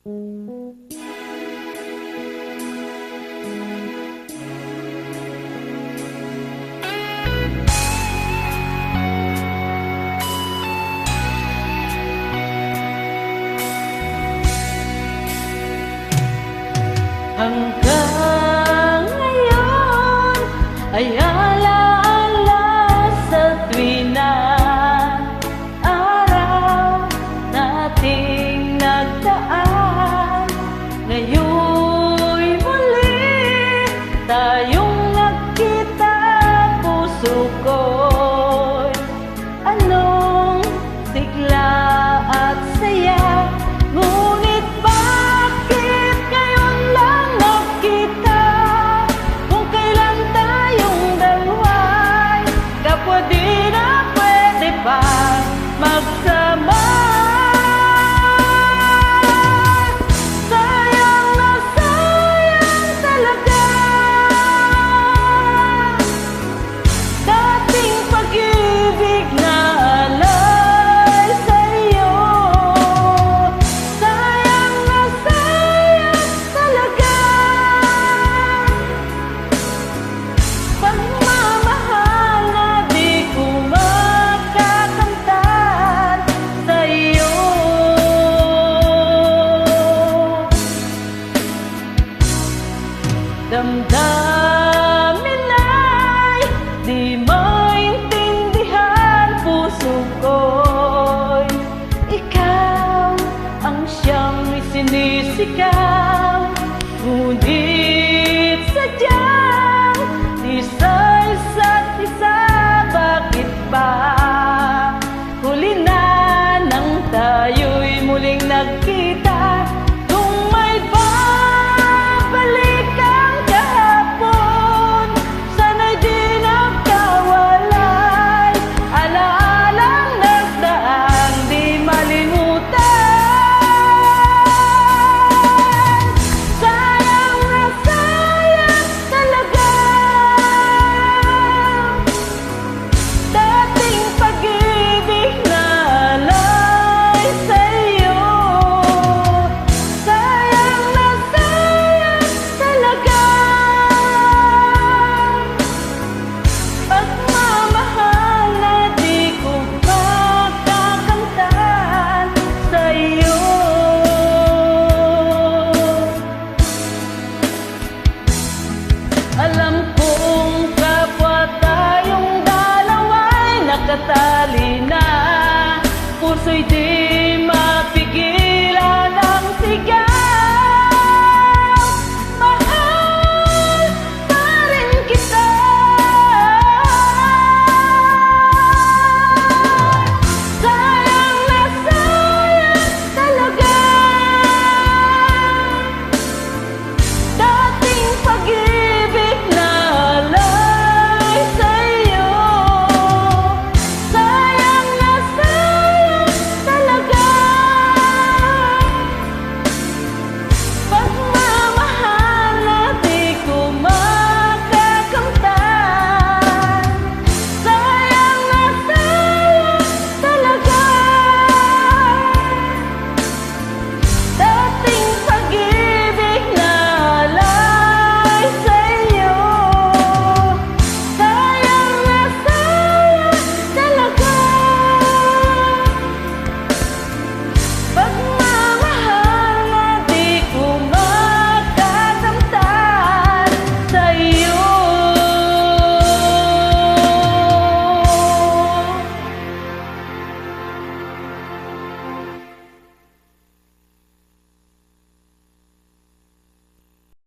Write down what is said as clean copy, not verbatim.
Hanggang ngayon ay alaala sa tuwing na araw nating nagdaan. Ngayon'y muli tayong nagkita, puso ko'y anong sigla at saya. Ngunit bakit ngayon lang nagkita, kung kailan tayong dalawa'y kapwa di na pwede pa magsama? Sayang na sayang talaga dating pag-ibig na alay sa'yo. Sayang na sayang talaga pagmamahal na di ko makakamtan sa'yo. Damdamin ay di maintindihan, puso ko'y ikaw ang siyang sinisigaw. Ngunit sadyang di sa isa't isa, bakit ba huli na nang tayo'y muling nagkita? Kung may babalik ang kahapon, sana'y di nagkawalay. Alaalang nagdaang di malimutan. Sayang na sayang talaga dating pag-ibig na alay sa'yo. Sayang na sayang talaga pagmamahal na di ko makakamtan sa'yo. Alam kong kapwa tayong dalawa'y nakatali na, puso'y di